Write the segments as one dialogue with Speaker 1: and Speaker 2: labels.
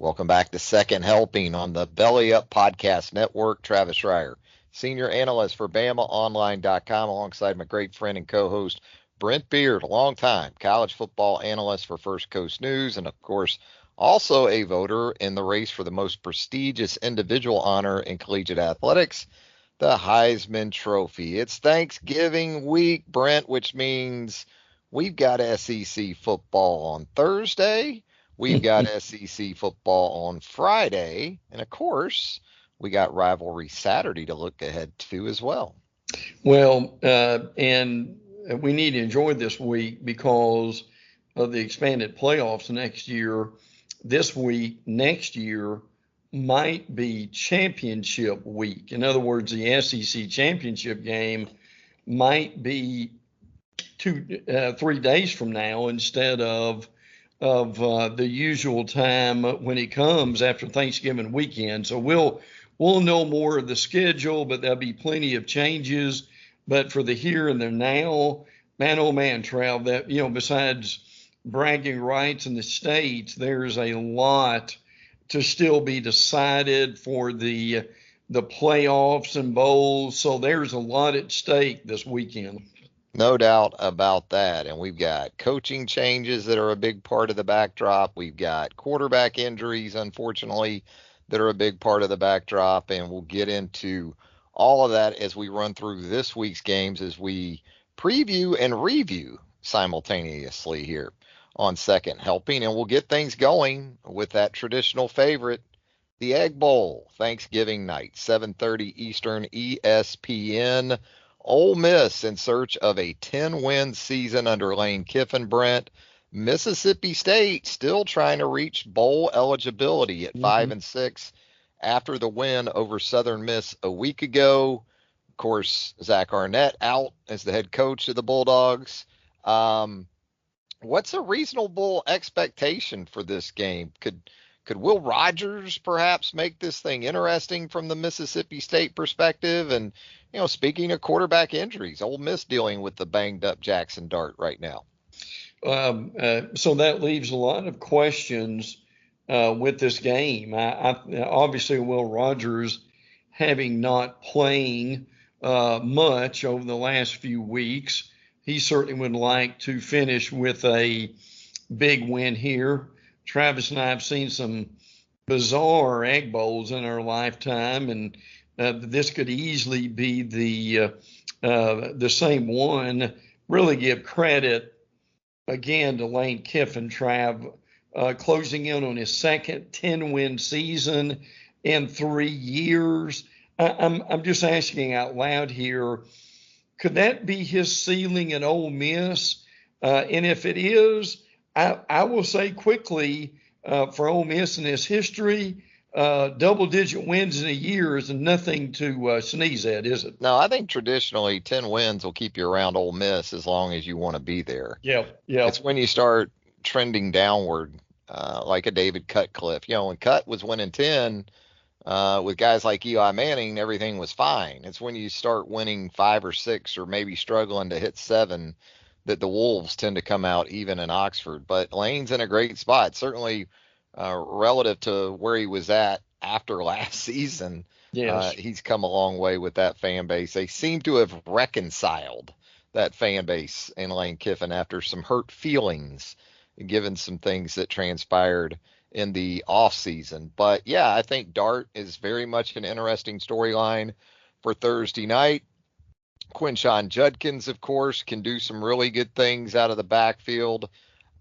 Speaker 1: Welcome back to Second Helping on the Belly Up Podcast Network. Travis Reier, Senior Analyst for BamaOnLine.com, alongside my great friend and co-host, Brent Beaird, a longtime college football analyst for First Coast News, and of course, also a voter in the race for the most prestigious individual honor in collegiate athletics, the Heisman Trophy. It's Thanksgiving week, Brent, which means we've got SEC football on Thursday. We've got SEC football on Friday. And, of course, we got Rivalry Saturday to look ahead to as well.
Speaker 2: Well, and we need to enjoy this week because of the expanded playoffs next year. This week, next year, might be championship week. In other words, the SEC championship game might be 3 days from now instead of the usual time when it comes after Thanksgiving weekend. So we'll know more of the schedule, but there'll be plenty of changes. But for the here and the now, man, oh man, Trav, that, besides bragging rights in the states, there's a lot to still be decided for the playoffs and bowls. So there's a lot at stake this weekend.
Speaker 1: No doubt about that. And we've got coaching changes that are a big part of the backdrop. We've got quarterback injuries, unfortunately, that are a big part of the backdrop. And we'll get into all of that as we run through this week's games, as we preview and review simultaneously here on Second Helping. And we'll get things going with that traditional favorite, the Egg Bowl, Thanksgiving night, 7:30 Eastern, ESPN. Ole Miss in search of a 10-win season under Lane Kiffin, Brent. Mississippi State still trying to reach bowl eligibility at 5-6 after the win over Southern Miss a week ago. Of course, Zach Arnett out as the head coach of the Bulldogs. What's a reasonable expectation for this game? Could Will Rogers perhaps make this thing interesting from the Mississippi State perspective? And, speaking of quarterback injuries, Ole Miss dealing with the banged up Jackson Dart right now.
Speaker 2: So that leaves a lot of questions with this game. Obviously, Will Rogers, having not playing much over the last few weeks, he certainly would like to finish with a big win here. Travis and I have seen some bizarre Egg Bowls in our lifetime, and this could easily be the same one. Really give credit again to Lane Kiffin, Trav, closing in on his second 10-win season in 3 years. I'm just asking out loud here, could that be his ceiling at Ole Miss? And if it is, I will say quickly, for Ole Miss in its history, double-digit wins in a year is nothing to sneeze at, is it?
Speaker 1: No, I think traditionally 10 wins will keep you around Ole Miss as long as you want to be there.
Speaker 2: Yeah.
Speaker 1: It's when you start trending downward, like a David Cutcliffe. When Cut was winning 10 with guys like Eli Manning, everything was fine. It's when you start winning 5 or 6 or maybe struggling to hit 7 that the Wolves tend to come out even in Oxford. But Lane's in a great spot, certainly relative to where he was at after last season.
Speaker 2: Yes.
Speaker 1: He's come a long way with that fan base. They seem to have reconciled that fan base and Lane Kiffin after some hurt feelings, given some things that transpired in the offseason. But, yeah, I think Dart is very much an interesting storyline for Thursday night. Quinshon Judkins, of course, can do some really good things out of the backfield.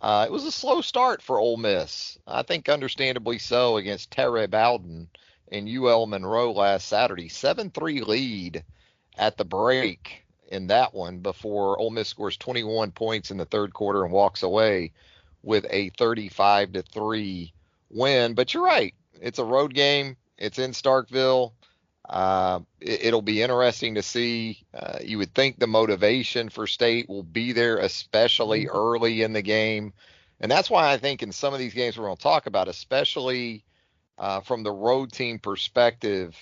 Speaker 1: It was a slow start for Ole Miss, I think understandably so, against Terry Bowden and UL Monroe last Saturday. 7-3 lead at the break in that one before Ole Miss scores 21 points in the third quarter and walks away with a 35-3 win. But you're right. It's a road game. It's in Starkville. It'll be interesting to see. You would think the motivation for State will be there, especially early in the game. And that's why I think in some of these games we're going to talk about, especially from the road team perspective,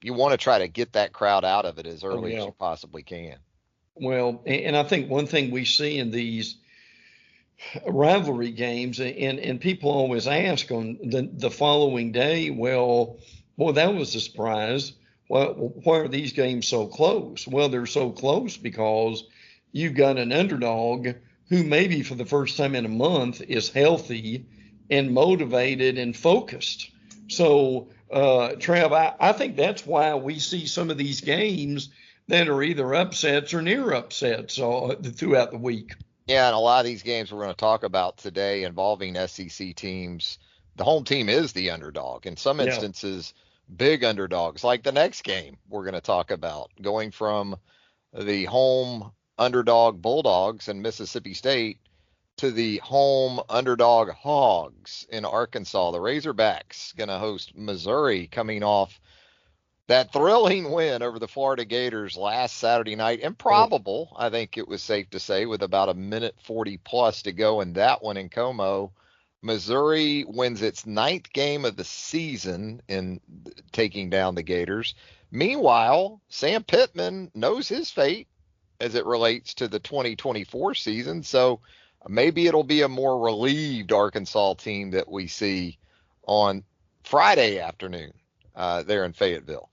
Speaker 1: you want to try to get that crowd out of it as early as you possibly can.
Speaker 2: Well, and I think one thing we see in these rivalry games, and people always ask on the following day, well, boy, that was a surprise. Why are these games so close? Well, they're so close because you've got an underdog who maybe for the first time in a month is healthy and motivated and focused. So, Trav, I think that's why we see some of these games that are either upsets or near upsets throughout the week.
Speaker 1: Yeah, and a lot of these games we're going to talk about today involving SEC teams, the home team is the underdog. In some
Speaker 2: Yeah.
Speaker 1: instances, big underdogs, like the next game we're going to talk about, going from the home underdog Bulldogs in Mississippi State to the home underdog Hogs in Arkansas. The Razorbacks going to host Missouri, coming off that thrilling win over the Florida Gators last Saturday night. Improbable, I think it was safe to say, with about a minute 40 plus to go in that one in Como. Missouri wins its ninth game of the season in taking down the Gators. Meanwhile, Sam Pittman knows his fate as it relates to the 2024 season. So maybe it'll be a more relieved Arkansas team that we see on Friday afternoon there in Fayetteville.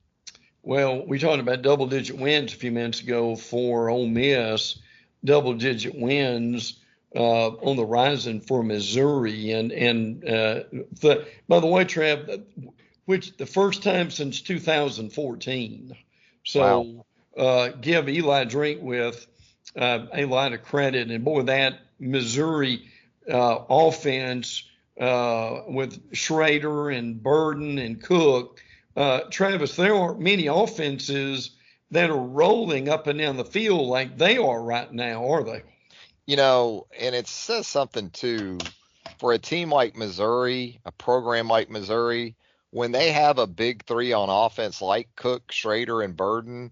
Speaker 2: Well, we talked about double-digit wins a few minutes ago for Ole Miss, double-digit wins on the horizon for Missouri, and by the way, Trev, which the first time since 2014. So give Eli Drinkwitz a lot of credit, and boy, that Missouri offense with Schrader and Burden and Cook. Travis, there aren't many offenses that are rolling up and down the field like they are right now, are they?
Speaker 1: You know, and it says something too for a team like Missouri, a program like Missouri, when they have a big three on offense like Cook, Schrader, and Burden,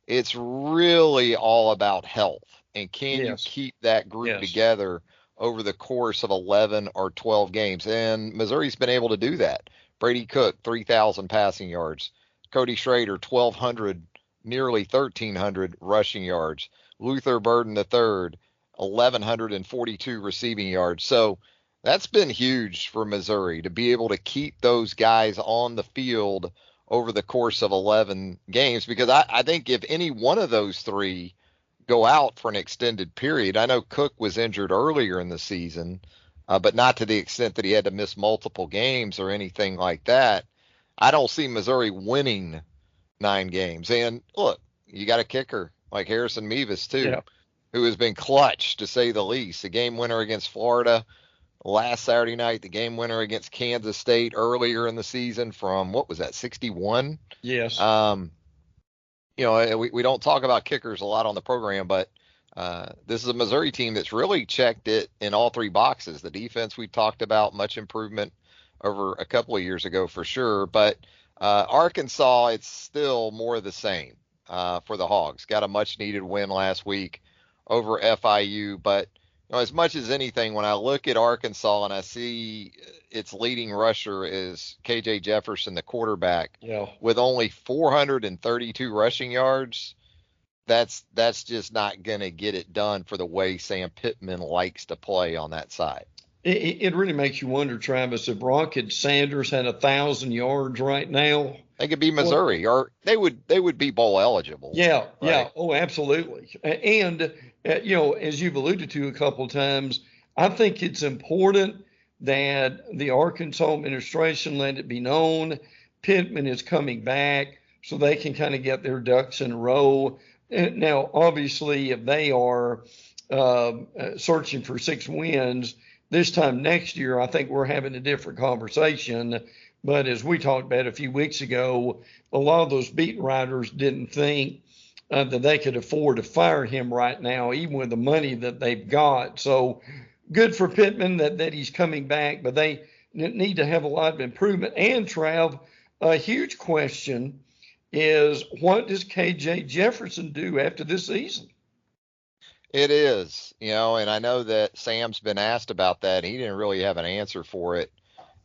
Speaker 1: it's really all about health. And can you keep that group together over the course of 11 or 12 games? And Missouri's been able to do that. Brady Cook, 3,000 passing yards. Cody Schrader, 1,200, nearly 1,300 rushing yards. Luther Burden III, 1,142 receiving yards. So that's been huge for Missouri to be able to keep those guys on the field over the course of 11 games, because I think if any one of those three go out for an extended period, I know Cook was injured earlier in the season, but not to the extent that he had to miss multiple games or anything like that. I don't see Missouri winning 9 games. And look, you got a kicker like Harrison Mevis too, who has been clutch to say the least. The game winner against Florida last Saturday night, the game winner against Kansas State earlier in the season from, what was that, 61?
Speaker 2: Yes.
Speaker 1: You know, we don't talk about kickers a lot on the program, but this is a Missouri team that's really checked it in all 3 boxes. The defense we've talked about, much improvement over a couple of years ago for sure. But Arkansas, it's still more of the same for the Hogs. Got a much needed win last week over FIU. But you know, as much as anything, when I look at Arkansas and I see its leading rusher is KJ Jefferson, the quarterback, with only 432 rushing yards, that's just not going to get it done for the way Sam Pittman likes to play on that side.
Speaker 2: It really makes you wonder, Travis, if Rocket Sanders had 1,000 yards right now,
Speaker 1: they could be Missouri, or they would be bowl eligible.
Speaker 2: Yeah, right? Yeah. Oh, absolutely. And you know, as you've alluded to a couple of times, I think it's important that the Arkansas administration let it be known Pittman is coming back so they can kind of get their ducks in a row. Now, obviously, if they are searching for 6 wins this time next year, I think we're having a different conversation. But as we talked about a few weeks ago, a lot of those beat writers didn't think that they could afford to fire him right now, even with the money that they've got. So good for Pittman that he's coming back, but they need to have a lot of improvement. And Trav, a huge question is, what does KJ Jefferson do after this season?
Speaker 1: It is, you know, and I know that Sam's been asked about that. He didn't really have an answer for it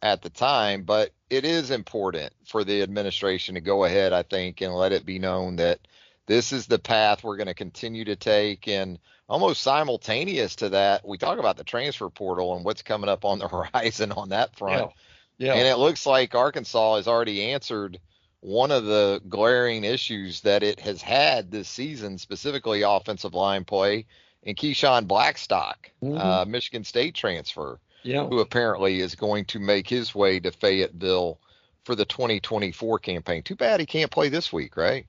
Speaker 1: at the time, but it is important for the administration to go ahead, I think, and let it be known that this is the path we're going to continue to take. And almost simultaneous to that, we talk about the transfer portal and what's coming up on the horizon on that front.
Speaker 2: Yeah.
Speaker 1: And it looks like Arkansas has already answered one of the glaring issues that it has had this season, specifically offensive line play, and Keyshawn Blackstock, Michigan State transfer, who apparently is going to make his way to Fayetteville for the 2024 campaign. Too bad he can't play this week, right?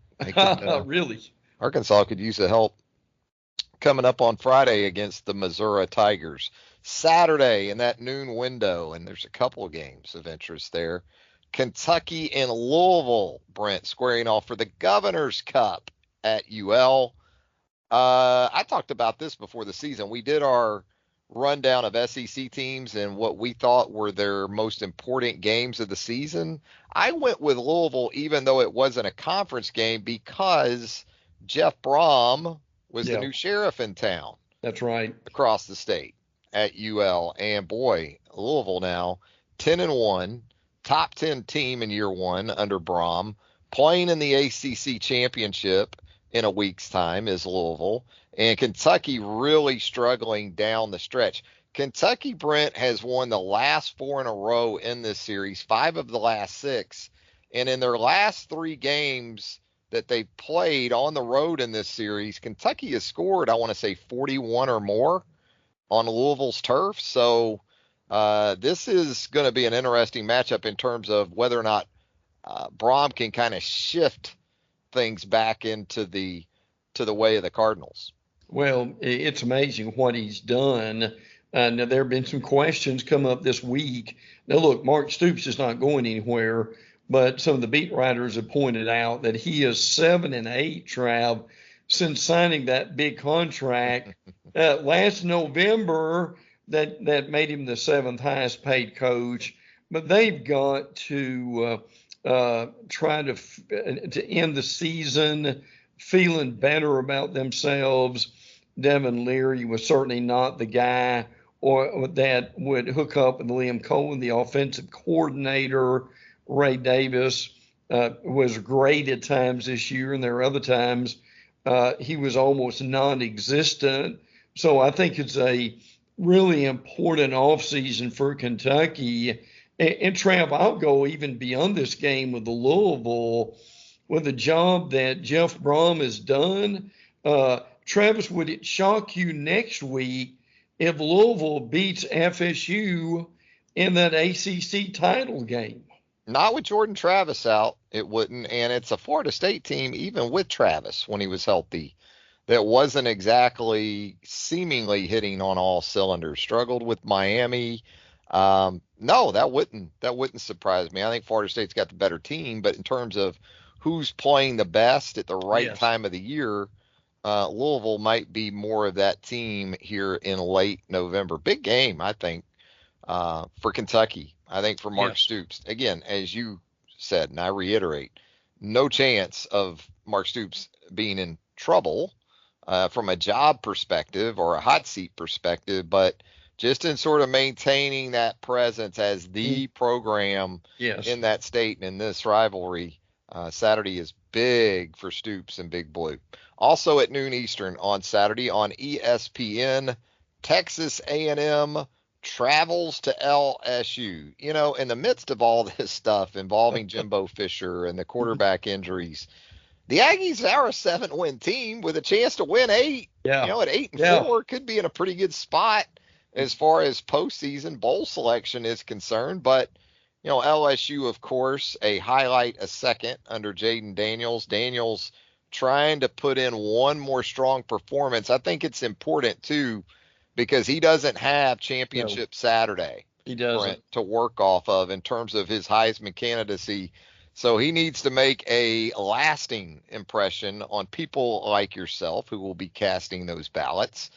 Speaker 2: Really?
Speaker 1: Arkansas could use the help coming up on Friday against the Missouri Tigers. Saturday in that noon window, and there's a couple of games of interest there. Kentucky and Louisville, Brent, squaring off for the Governor's Cup at UL. I talked about this before the season. We did our rundown of SEC teams and what we thought were their most important games of the season. I went with Louisville, even though it wasn't a conference game, because Jeff Brohm was the new sheriff in town.
Speaker 2: That's right.
Speaker 1: Across the state at UL. And boy, Louisville now 10-1, top 10 team in year one under Brohm, playing in the ACC championship in a week's time is Louisville, and Kentucky really struggling down the stretch. Kentucky, Brent, has won the last 4 in a row in this series, 5 of the last 6, and in their last 3 games that they played on the road in this series, Kentucky has scored, I want to say, 41 or more on Louisville's turf. So this is going to be an interesting matchup in terms of whether or not Brohm can kind of shift things back into the way of the Cardinals.
Speaker 2: Well, it's amazing what he's done. Now, there have been some questions come up this week. Now, look, Mark Stoops is not going anywhere, but some of the beat writers have pointed out that he is 7-8, Trav, since signing that big contract last November that made him the 7th highest paid coach. But they've got to try to end the season feeling better about themselves. Devin Leary was certainly not the guy or that would hook up with Liam Cohen, the offensive coordinator. Ray Davis was great at times this year, and there are other times he was almost non-existent. So I think it's a really important offseason for Kentucky. And Trav, I'll go even beyond this game with the Louisville, with the job that Jeff Brohm has done. Travis, would it shock you next week if Louisville beats FSU in that ACC title game?
Speaker 1: Not with Jordan Travis out, it wouldn't. And it's a Florida State team, even with Travis when he was healthy, that wasn't exactly seemingly hitting on all cylinders. Struggled with Miami. No, that wouldn't surprise me. I think Florida State's got the better team, but in terms of who's playing the best at the right time of the year, Louisville might be more of that team here in late November. Big game, I think, for Kentucky. I think for Mark Stoops. Again, as you said, and I reiterate, no chance of Mark Stoops being in trouble from a job perspective or a hot seat perspective, but just in sort of maintaining that presence as the program in that state and in this rivalry. Saturday is big for Stoops and Big Blue. Also at noon Eastern on Saturday on ESPN, Texas A&M travels to LSU. You know, in the midst of all this stuff involving Jimbo Fisher and the quarterback injuries, the Aggies are a 7-win team with a chance to win 8. You know, at 8-4 could be in a pretty good spot as far as postseason bowl selection is concerned. But, you know, LSU, of course, a highlight a second under Jayden Daniels. Daniels trying to put in one more strong performance. I think it's important, too, because he doesn't have championship Saturday.
Speaker 2: He doesn't.
Speaker 1: To work off of in terms of his Heisman candidacy. So he needs to make a lasting impression on people like yourself who will be casting those ballots.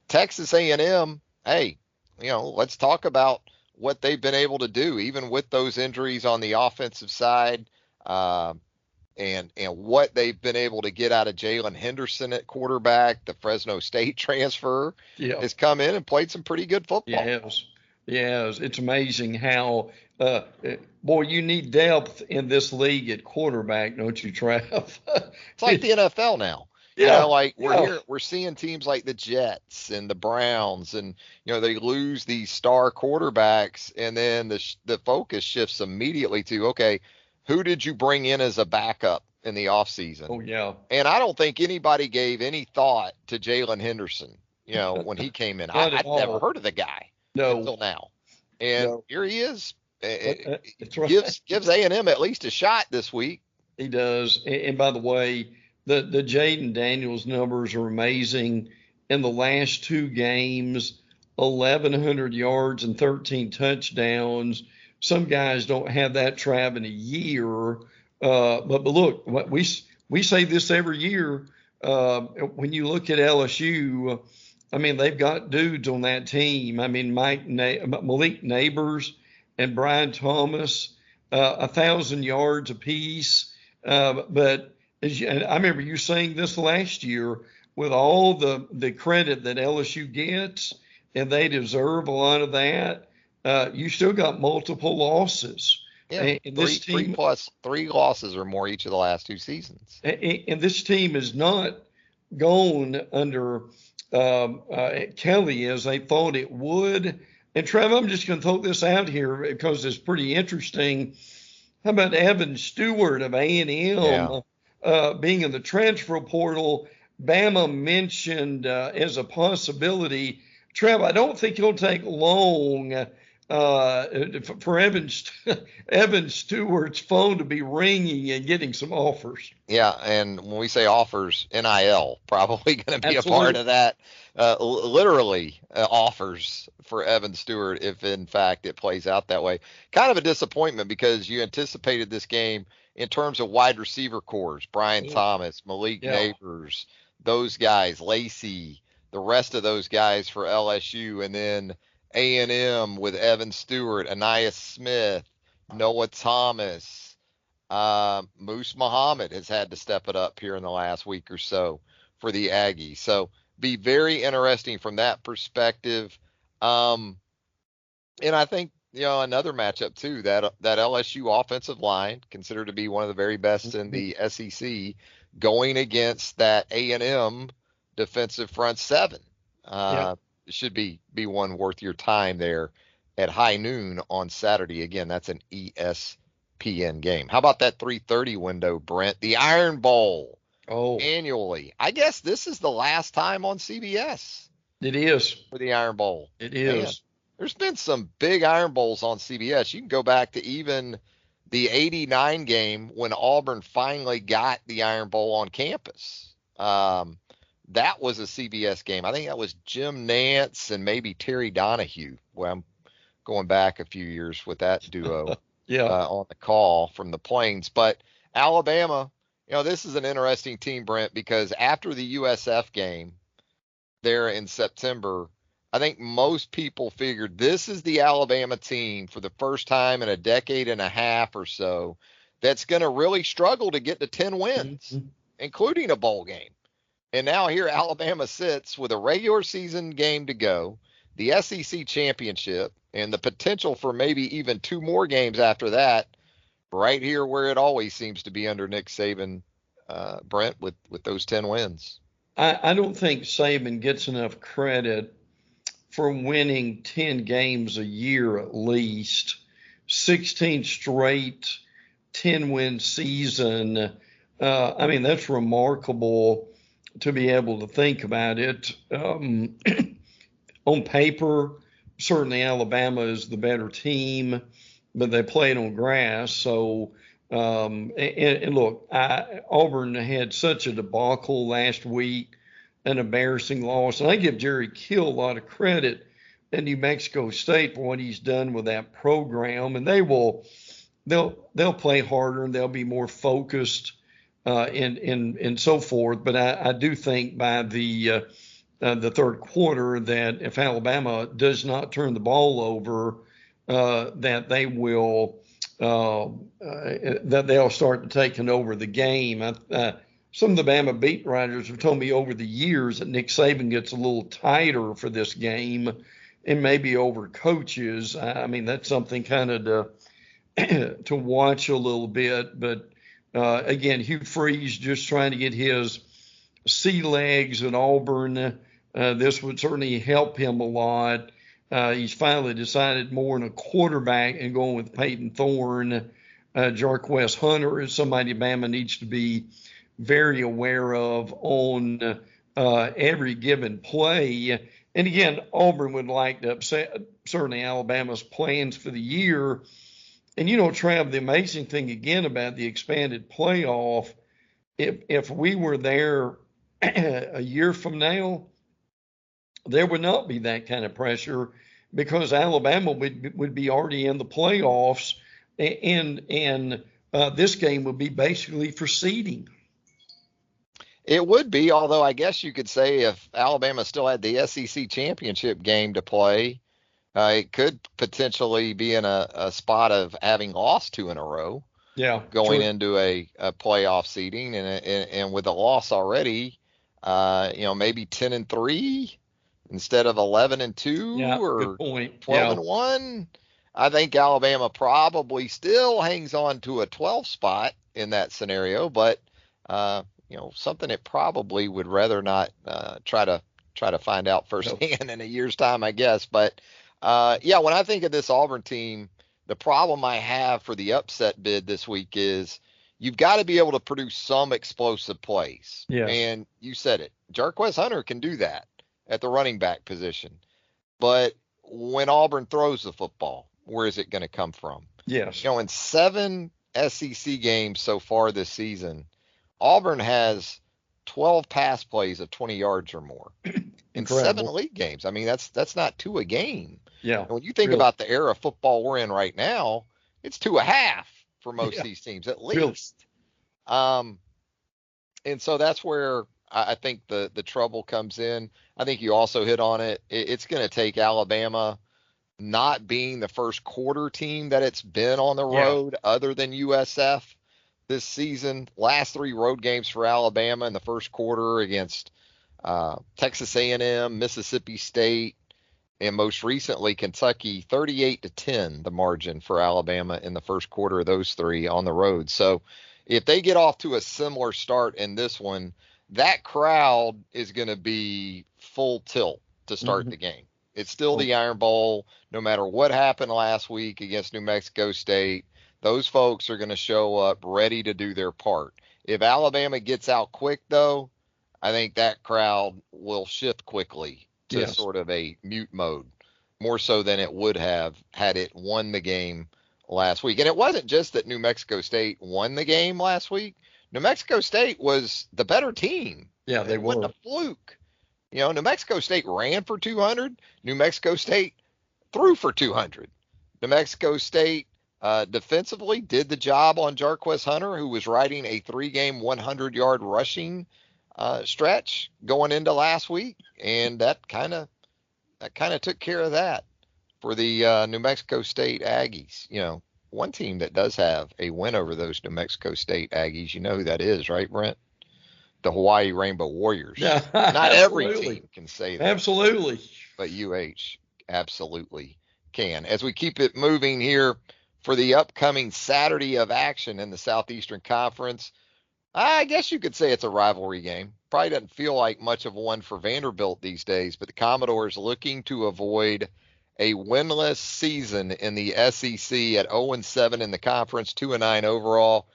Speaker 1: Texas A&M, hey, you know, let's talk about what they've been able to do, even with those injuries on the offensive side, and what they've been able to get out of Jalen Henderson at quarterback. The Fresno State transfer has come in and played some pretty good football.
Speaker 2: Yes. It's amazing how Uh, Boy, you need depth in this league at quarterback, don't you, Trav?
Speaker 1: It's like the NFL now.
Speaker 2: Yeah,
Speaker 1: Like
Speaker 2: yeah.
Speaker 1: we're seeing teams like the Jets and the Browns, and they lose these star quarterbacks, and then the focus shifts immediately to, okay, who did you bring in as a backup in the offseason?
Speaker 2: Oh, yeah.
Speaker 1: And I don't think anybody gave any thought to Jalen Henderson, when he came in.
Speaker 2: Not at
Speaker 1: I'd never
Speaker 2: all.
Speaker 1: heard of the guy
Speaker 2: No,
Speaker 1: until now, and
Speaker 2: no.
Speaker 1: here he is.
Speaker 2: That's right.
Speaker 1: Gives A&M at least a shot this week.
Speaker 2: He does. And by the way, the Jayden Daniels numbers are amazing. In the last two games, 1,100 yards and 13 touchdowns. Some guys don't have that, Trav, in a year. But look, we say this every year. When you look at LSU, I mean, they've got dudes on that team. I mean, Malik Neighbors and Brian Thomas, 1,000 yards apiece. But and I remember you saying this last year, with all the credit that LSU gets, and they deserve a lot of that, you still got multiple losses.
Speaker 1: Yeah,
Speaker 2: And this team,
Speaker 1: three losses or more each of the last two seasons.
Speaker 2: and this team is not gone under Kelly as they thought it would. And Trev, I'm just going to throw this out here because it's pretty interesting. How about Evan Stewart of A&M being in the transfer portal? Bama mentioned as a possibility. Trev, I don't think it'll take long for Evan Stewart's phone to be ringing and getting some offers.
Speaker 1: Yeah, and when we say offers, NIL probably going to be
Speaker 2: Absolutely.
Speaker 1: a part of that. Literally offers for Evan Stewart if in fact it plays out that way. Kind of a disappointment because you anticipated this game in terms of wide receiver cores: Brian Thomas, Malik Neighbors, those guys, Lacey, the rest of those guys for LSU, and then A&M with Evan Stewart, Anais Smith, Noah Thomas. Moose Muhammad has had to step it up here in the last week or so for the Aggies. So be very interesting from that perspective. And I think, another matchup too, that LSU offensive line, considered to be one of the very best in the SEC, going against that A&M defensive front seven. Should be one worth your time there at high noon on Saturday. Again, that's an ESPN game. How about that 3:30 window, Brent? The Iron Bowl. Annually. I guess this is the last time on CBS.
Speaker 2: It is.
Speaker 1: For the Iron Bowl.
Speaker 2: It is. Man,
Speaker 1: there's been some big Iron Bowls on CBS. You can go back to even the 89 game when Auburn finally got the Iron Bowl on campus. That was a CBS game. I think that was Jim Nance and maybe Terry Donahue. Well, I'm going back a few years with that duo on the call from the Plains. But Alabama, this is an interesting team, Brent, because after the USF game there in September, I think most people figured this is the Alabama team for the first time in a decade and a half or so that's going to really struggle to get to 10 wins, including a bowl game. And now here Alabama sits with a regular season game to go, the SEC championship, and the potential for maybe even two more games after that, right here where it always seems to be under Nick Saban, Brent, with those 10 wins.
Speaker 2: I don't think Saban gets enough credit for winning 10 games a year at least. 16 straight 10-win season. I mean, that's remarkable to be able to think about it. On paper, certainly Alabama is the better team, but they played on grass. So, and look, Auburn had such a debacle last week, an embarrassing loss. And I give Jerry Kill a lot of credit at New Mexico State for what he's done with that program. And they'll play harder and they'll be more focused and so forth. But I do think by the third quarter that if Alabama does not turn the ball over, that they will that they'll start taking over the game. Some of the Bama beat writers have told me over the years that Nick Saban gets a little tighter for this game and maybe over coaches. I mean, that's something kind of to watch a little bit. But again, Hugh Freeze just trying to get his sea legs at Auburn. This would certainly help him a lot. He's finally decided more on a quarterback and going with Peyton Thorne. Jarquez Hunter is somebody Bama needs to be very aware of on every given play. And again, Auburn would like to upset certainly Alabama's plans for the year. And, Trav, the amazing thing again about the expanded playoff, if we were there a year from now, there would not be that kind of pressure because Alabama would be already in the playoffs, and this game would be basically for seeding.
Speaker 1: It would be, although I guess you could say if Alabama still had the SEC championship game to play, it could potentially be in a spot of having lost 2 in a row.
Speaker 2: Yeah,
Speaker 1: going
Speaker 2: true.
Speaker 1: into a playoff seeding, and with a loss already, maybe 10-3 instead of 11-2
Speaker 2: Yeah,
Speaker 1: or
Speaker 2: good point.
Speaker 1: 12-1. I think Alabama probably still hangs on to a 12 spot in that scenario, but something it probably would rather not try to find out firsthand in a year's time, I guess. But when I think of this Auburn team, the problem I have for the upset bid this week is you've got to be able to produce some explosive plays.
Speaker 2: Yes.
Speaker 1: And you said it. Jarquez Hunter can do that at the running back position. But when Auburn throws the football, where is it going to come from?
Speaker 2: Yes.
Speaker 1: In 7 SEC games so far this season, Auburn has 12 pass plays of 20 yards or more. In 7 league games. I mean, that's not 2 a game.
Speaker 2: Yeah.
Speaker 1: And when you think about the era of football we're in right now, it's 2.5 for most of these teams, at least. And so that's where I think the trouble comes in. I think you also hit on it. It's going to take Alabama not being the first quarter team that it's been on the road other than USF this season. Last 3 road games for Alabama in the first quarter against Texas A&M, Mississippi State, and most recently Kentucky, 38-10, the margin for Alabama in the first quarter of those 3 on the road. So if they get off to a similar start in this one, that crowd is going to be full tilt to start the game. It's still the Iron Bowl, no matter what happened last week against New Mexico State. Those folks are going to show up ready to do their part. If Alabama gets out quick, though, I think that crowd will shift quickly to sort of a mute mode, more so than it would have had it won the game last week. And it wasn't just that New Mexico State won the game last week. New Mexico State was the better team.
Speaker 2: Yeah, they were.
Speaker 1: It wasn't a fluke. New Mexico State ran for 200. New Mexico State threw for 200. New Mexico State defensively did the job on Jarquez Hunter, who was riding a 3-game 100-yard rushing stretch going into last week, and that kind of took care of that for the New Mexico State Aggies. One team that does have a win over those New Mexico State Aggies, you know who that is, right, Brent? The Hawaii Rainbow Warriors.
Speaker 2: Yeah,
Speaker 1: not every team can say that.
Speaker 2: Absolutely.
Speaker 1: But UH absolutely can. As we keep it moving here for the upcoming Saturday of action in the Southeastern Conference, I guess you could say it's a rivalry game. Probably doesn't feel like much of one for Vanderbilt these days, but the Commodores looking to avoid a winless season in the SEC at 0-7 in the conference, 2-9 overall.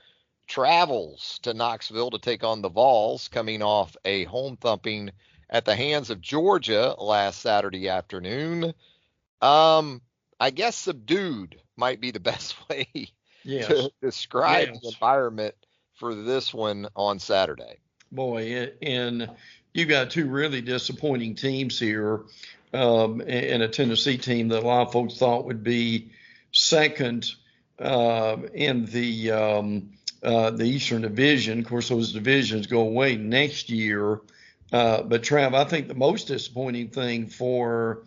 Speaker 1: Travels to Knoxville to take on the Vols, coming off a home thumping at the hands of Georgia last Saturday afternoon. I guess subdued might be the best way to describe the environment for this one on Saturday.
Speaker 2: Boy, and you've got 2 really disappointing teams here, and a Tennessee team that a lot of folks thought would be second in the Eastern Division. Of course, those divisions go away next year. But Trav, I think the most disappointing thing for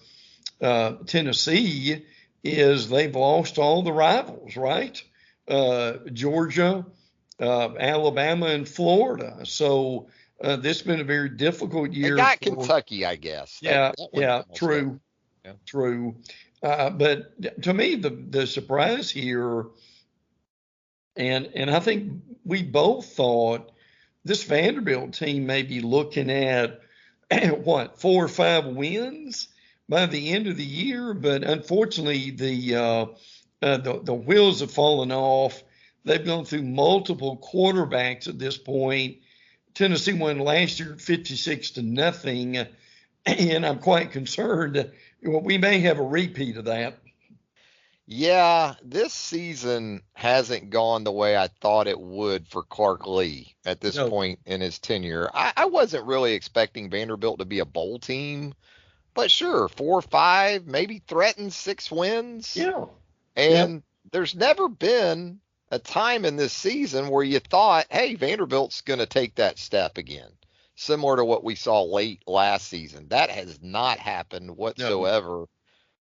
Speaker 2: Tennessee is they've lost all the rivals, right? Georgia, Alabama, and Florida. So this has been a very difficult year.
Speaker 1: They got Kentucky, I guess.
Speaker 2: True. But to me, the surprise here And I think we both thought this Vanderbilt team may be looking at what, 4 or 5 wins by the end of the year, but unfortunately the wheels have fallen off. They've gone through multiple quarterbacks at this point. Tennessee won last year 56-0, and I'm quite concerned we may have a repeat of that.
Speaker 1: Yeah, this season hasn't gone the way I thought it would for Clark Lee at this
Speaker 2: No.
Speaker 1: point in his tenure. I wasn't really expecting Vanderbilt to be a bowl team, but sure, 4 or 5, maybe threaten 6 wins.
Speaker 2: Yeah. Yep.
Speaker 1: And there's never been a time in this season where you thought, hey, Vanderbilt's going to take that step again, similar to what we saw late last season. That has not happened
Speaker 2: No.
Speaker 1: whatsoever.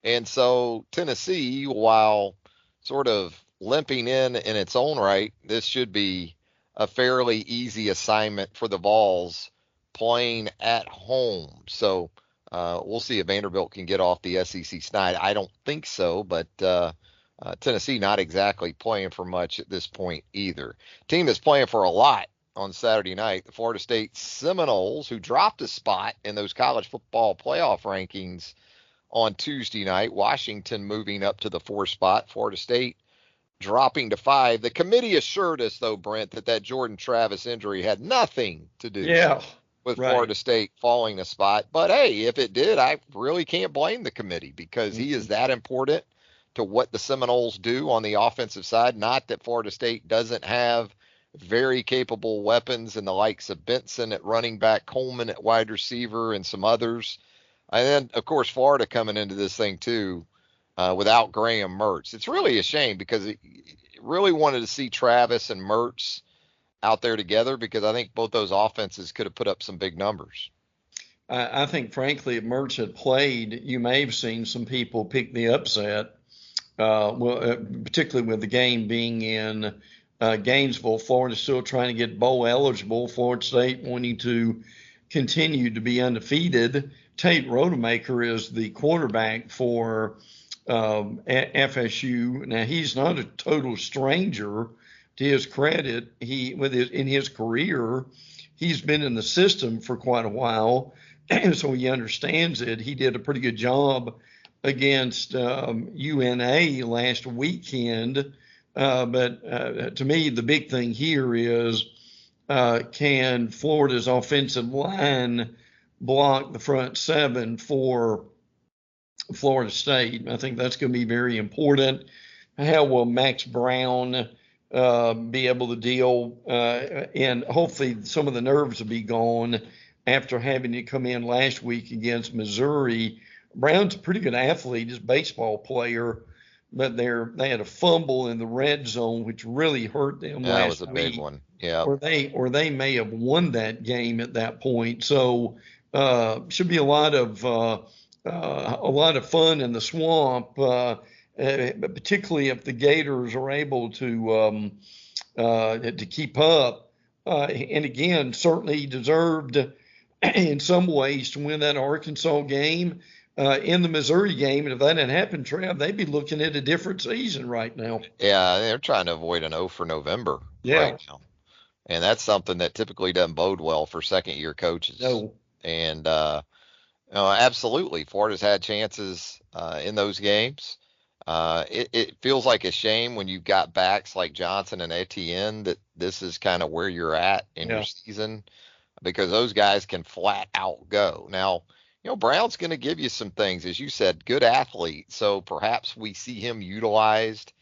Speaker 1: And so Tennessee, while sort of limping in its own right, this should be a fairly easy assignment for the Vols playing at home. So we'll see if Vanderbilt can get off the SEC snide. I don't think so, but Tennessee not exactly playing for much at this point either. Team is playing for a lot on Saturday night. The Florida State Seminoles, who dropped a spot in those college football playoff rankings on Tuesday night. Washington moving up to the 4th spot. Florida State dropping to 5. The committee assured us, though, Brent, that Jordan Travis injury had nothing to do
Speaker 2: Yeah.
Speaker 1: with
Speaker 2: Right.
Speaker 1: Florida State falling a spot. But hey, if it did, I really can't blame the committee because he is that important to what the Seminoles do on the offensive side. Not that Florida State doesn't have very capable weapons in the likes of Benson at running back, Coleman at wide receiver, and some others. And then, of course, Florida coming into this thing, too, without Graham Mertz. It's really a shame because it really wanted to see Travis and Mertz out there together because I think both those offenses could have put up some big numbers.
Speaker 2: I think, frankly, if Mertz had played, you may have seen some people pick the upset, particularly with the game being in Gainesville. Florida still trying to get bowl eligible. Florida State wanting to continue to be undefeated. Tate Rodemaker is the quarterback for FSU. Now, he's not a total stranger. To his credit, in his career, he's been in the system for quite a while, so he understands it. He did a pretty good job against UNA last weekend. But to me, the big thing here is can Florida's offensive line block the front seven for Florida State? I think that's going to be very important. How will Max Brown be able to deal? And hopefully some of the nerves will be gone after having to come in last week against Missouri. Brown's a pretty good athlete, he's a baseball player, but they had a fumble in the red zone, which really hurt them last week.
Speaker 1: That was a big one. Yeah.
Speaker 2: Or they may have won that game at that point. So should be a lot of fun in the swamp, particularly if the Gators are able to keep up. And again, certainly deserved in some ways to win that Arkansas game. In the Missouri game, and if that hadn't happened, Trav, they'd be looking at a different season right now.
Speaker 1: Yeah, they're trying to avoid an O for November right now. And that's something that typically doesn't bode well for second-year coaches.
Speaker 2: No.
Speaker 1: And, absolutely, Florida's had chances in those games. It feels like a shame when you've got backs like Johnson and Etienne that this is kind of where you're at in your season because those guys can flat out go. Now, Brown's going to give you some things, as you said, good athlete. So perhaps we see him utilized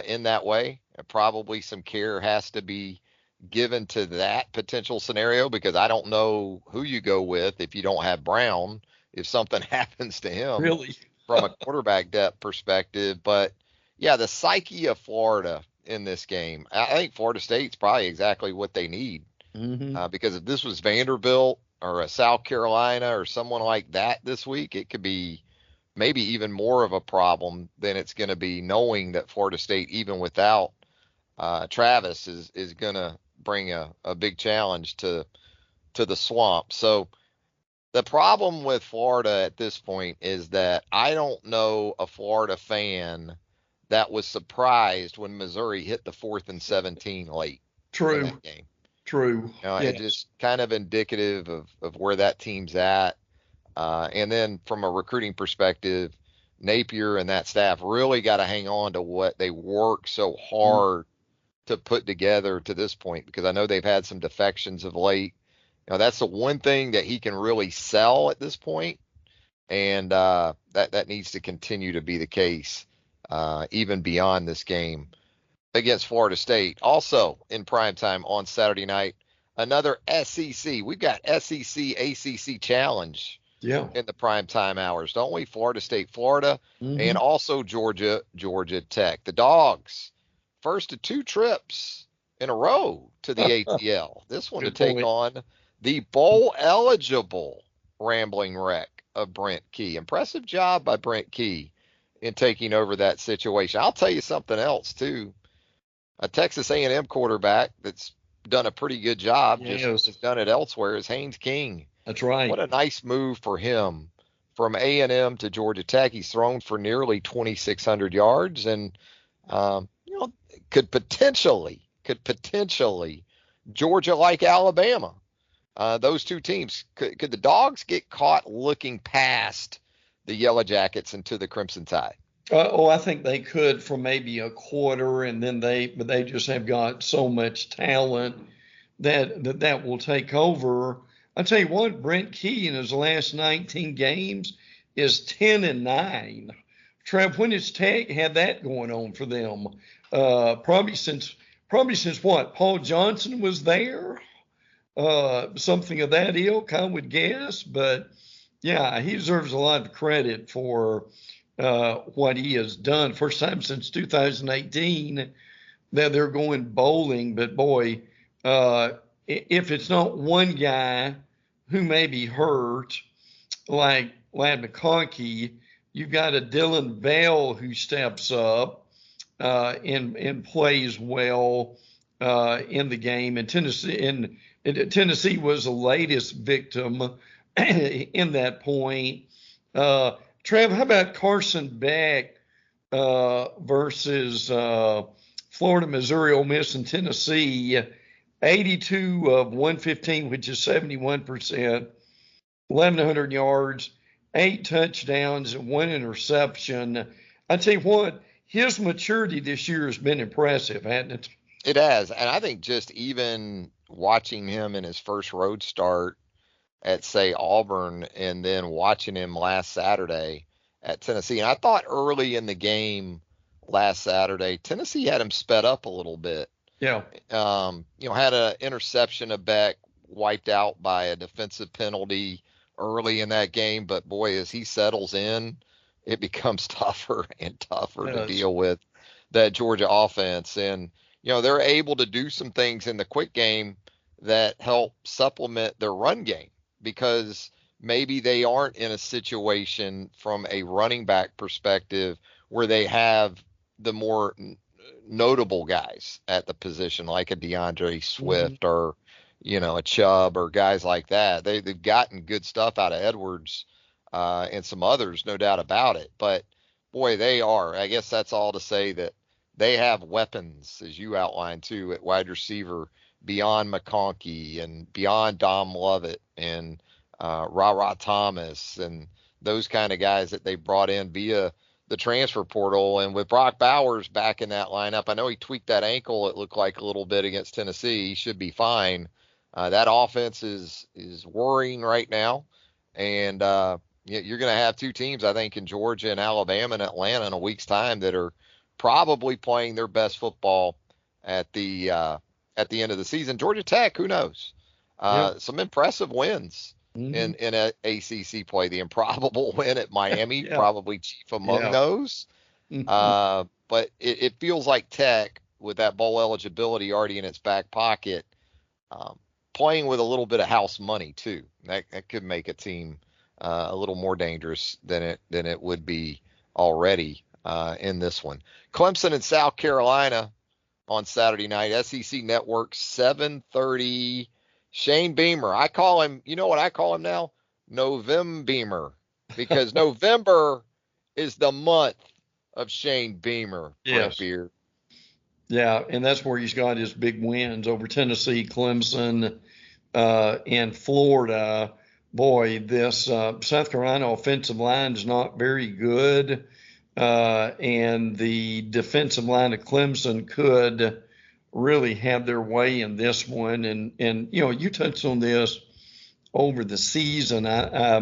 Speaker 1: in that way. And probably some care has to be given to that potential scenario because I don't know who you go with if you don't have Brown, if something happens to him
Speaker 2: really
Speaker 1: from a quarterback depth perspective. But yeah, the psyche of Florida in this game, I think Florida State's probably exactly what they need. Because if this was Vanderbilt or a South Carolina or someone like that this week, it could be maybe even more of a problem than it's going to be knowing that Florida State, even without Travis, is going to bring a big challenge to the swamp. So the problem with Florida at this point is that I don't know a Florida fan that was surprised when Missouri hit the 4th and 17 late in
Speaker 2: True.
Speaker 1: that game.
Speaker 2: True.
Speaker 1: It
Speaker 2: Yes.
Speaker 1: just kind of indicative of where that team's at. And then from a recruiting perspective, Napier and that staff really got to hang on to what they worked so hard to put together to this point, because I know they've had some defections of late. That's the one thing that he can really sell at this point, and that needs to continue to be the case even beyond this game against Florida State. Also in prime time on Saturday night, another SEC. We've got SEC ACC challenge in the prime time hours, don't we? Florida State, Florida, and also Georgia Tech. The Dogs, first of 2 trips in a row to the ATL. This one
Speaker 2: Good
Speaker 1: to take
Speaker 2: point.
Speaker 1: on the bowl eligible Rambling Wreck of Brent Key. Impressive job by Brent Key in taking over that situation. I'll tell you something else too. A Texas A&M quarterback that's done a pretty good job, just has done it elsewhere, is Haynes King.
Speaker 2: That's right.
Speaker 1: What a nice move for him from A&M to Georgia Tech. He's thrown for nearly 2,600 yards, and could potentially Georgia like Alabama. Those two teams, could the Dogs get caught looking past the Yellow Jackets into the Crimson Tide?
Speaker 2: I think they could for maybe a quarter, and then but they just have got so much talent that will take over. I'll tell you what, Brent Key in his last 19 games is 10-9. Trev, when has Tech had that going on for them? Probably since what? Paul Johnson was there? Something of that ilk, I would guess. But yeah, he deserves a lot of credit for what he has done. First time since 2018 that they're going bowling. But boy, if it's not one guy who may be hurt, like Ladd McConkey, you've got a Dylan Bell who steps up and plays well in the game. And Tennessee was the latest victim in that point. Trev, how about Carson Beck versus Florida, Missouri, Ole Miss, and Tennessee? 82 of 115, which is 71%, 1,100 yards, 8 touchdowns, and 1 interception. I tell you what, his maturity this year has been impressive, hasn't it?
Speaker 1: It has, and I think just even watching him in his first road start at, say, Auburn, and then watching him last Saturday at Tennessee. And I thought early in the game last Saturday, Tennessee had him sped up a little bit.
Speaker 2: Yeah.
Speaker 1: Had an interception of Beck wiped out by a defensive penalty early in that game. But boy, as he settles in, it becomes tougher and tougher to deal with that Georgia offense. And, they're able to do some things in the quick game that help supplement their run game, because maybe they aren't in a situation from a running back perspective where they have the more notable guys at the position, like a DeAndre Swift or, a Chubb or guys like that. They've gotten good stuff out of Edwards and some others, no doubt about it. But boy, I guess that's all to say that they have weapons, as you outlined too, at wide receiver beyond McConkey and beyond Dom Lovett and Ra Thomas and those kind of guys that they brought in via the transfer portal. And with Brock Bowers back in that lineup, I know he tweaked that ankle, it looked like, a little bit against Tennessee. He should be fine. That offense is worrying right now. And you're going to have 2 teams, I think, in Georgia and Alabama and Atlanta in a week's time that are probably playing their best football at the end of the season. Georgia Tech, who knows? Some impressive wins in a ACC play. The improbable win at Miami, probably chief among those. But it feels like Tech, with that bowl eligibility already in its back pocket, playing with a little bit of house money too. That could make a team a little more dangerous than it would be already in this one. Clemson and South Carolina on Saturday night, SEC Network, 7:30. Shane Beamer. I call him, you know what I call him now? November Beamer, because November is the month of Shane Beamer, Brent
Speaker 2: Yes.
Speaker 1: Beaird.
Speaker 2: Yeah, and that's where he's got his big wins over Tennessee, Clemson, and Florida. Boy, this South Carolina offensive line is not very good, and the defensive line of Clemson could really have their way in this one. And you touched on this over the season. I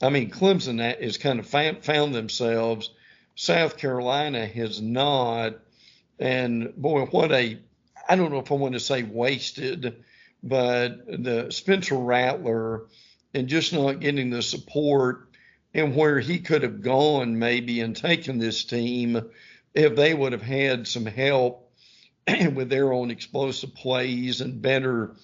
Speaker 2: mean, Clemson has kind of found themselves. South Carolina has not. And boy, I don't know if I want to say wasted, but the Spencer Rattler and just not getting the support and where he could have gone maybe and taken this team if they would have had some help with their own explosive plays and better,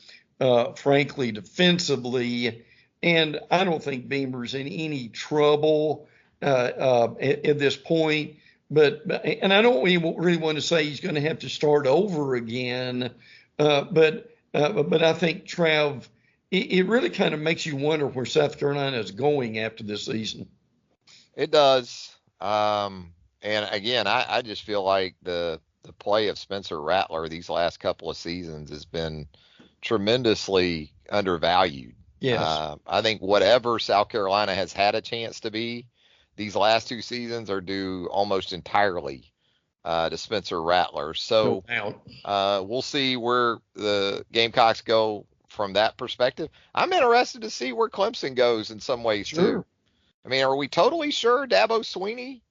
Speaker 2: frankly, defensively. And I don't think Beamer's in any trouble at this point. And I don't really want to say he's going to have to start over again. But I think, Trav, it really kind of makes you wonder where South Carolina is going after this season.
Speaker 1: It does. And again, I just feel like the play of Spencer Rattler these last couple of seasons has been tremendously undervalued.
Speaker 2: Yes.
Speaker 1: I think whatever South Carolina has had a chance to be, these last two seasons are due almost entirely to Spencer Rattler. So we'll see where the Gamecocks go from that perspective. I'm interested to see where Clemson goes in some ways too. I mean, are we totally sure Dabo Swinney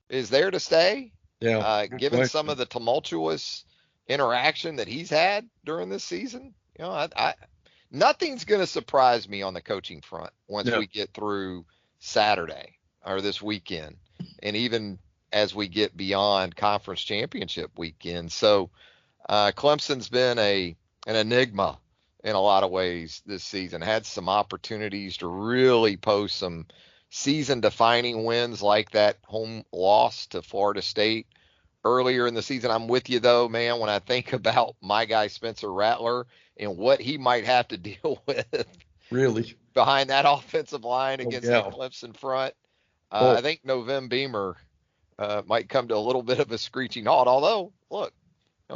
Speaker 1: is there to stay?
Speaker 2: Yeah.
Speaker 1: Given some of the tumultuous interaction that he's had during this season, nothing's going to surprise me on the coaching front once we get through Saturday or this weekend, and even as we get beyond conference championship weekend. So Clemson's been an enigma in a lot of ways this season. Had some opportunities to really post some season-defining wins like that home loss to Florida State earlier in the season. I'm with you, though, man, when I think about my guy Spencer Rattler and what he might have to deal with
Speaker 2: really
Speaker 1: behind that offensive line against the Clemson front. I think November Beamer might come to a little bit of a screeching halt. Although, look,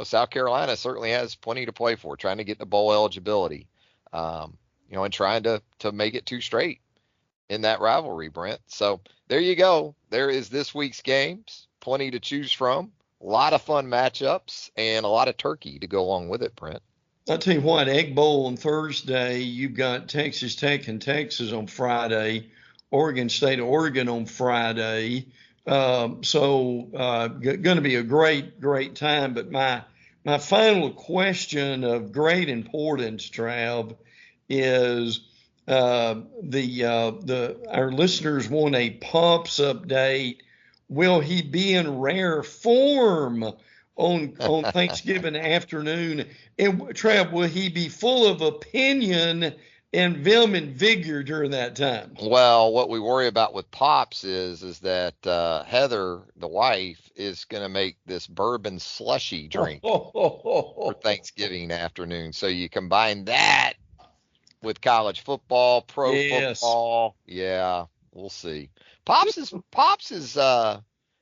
Speaker 1: South Carolina certainly has plenty to play for, trying to get the bowl eligibility, and trying to make it two straight in that rivalry, Brent. So there you go. There is this week's games. Plenty to choose from. A lot of fun matchups and a lot of turkey to go along with it, Brent.
Speaker 2: I'll tell you what, Egg Bowl on Thursday. You've got Texas Tech and Texas on Friday. Oregon State, Oregon on Friday. So going to be a great time. But my final question of great importance, Trav, is our listeners want a Pops update. Will he be in rare form on Thanksgiving afternoon? And Trav, will he be full of opinion and vim and vigor during that time?
Speaker 1: Well, what we worry about with Pops is that Heather, the wife, is going to make this bourbon slushy drink for Thanksgiving afternoon. So you combine that with college football, pro football. Yeah, we'll see. Pops is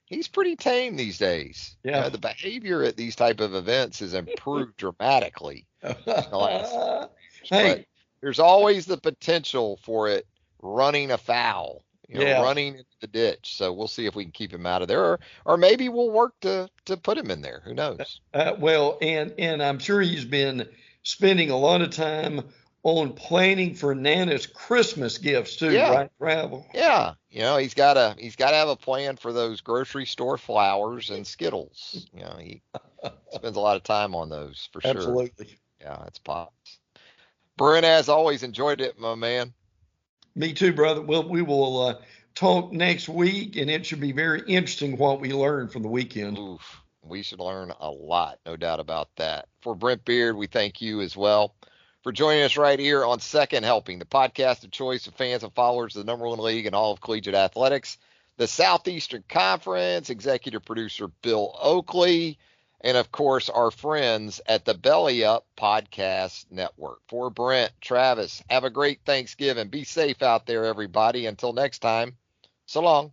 Speaker 1: he's pretty tame these days.
Speaker 2: Yeah.
Speaker 1: The behavior at these type of events has improved dramatically. But there's always the potential for it running afoul, running into the ditch. So we'll see if we can keep him out of there, or maybe we'll work to put him in there. Who knows?
Speaker 2: Well, and I'm sure he's been spending a lot of time on planning for Nana's Christmas gifts too, right? Travel.
Speaker 1: Yeah. He's got to have a plan for those grocery store flowers and Skittles. He spends a lot of time on those for sure.
Speaker 2: Absolutely.
Speaker 1: Yeah, it's Pops. Brent, as always, enjoyed it, my man.
Speaker 2: Me too, brother. Well, we will talk next week, and it should be very interesting what we learn from the weekend.
Speaker 1: Oof, we should learn a lot, no doubt about that. For Brent Beaird, we thank you as well for joining us right here on Second Helping, the podcast of choice of fans and followers of the number one league in all of collegiate athletics, the Southeastern Conference, executive producer Bill Oakley, and, of course, our friends at the Belly Up Podcast Network. For Brent, Travis, have a great Thanksgiving. Be safe out there, everybody. Until next time, so long.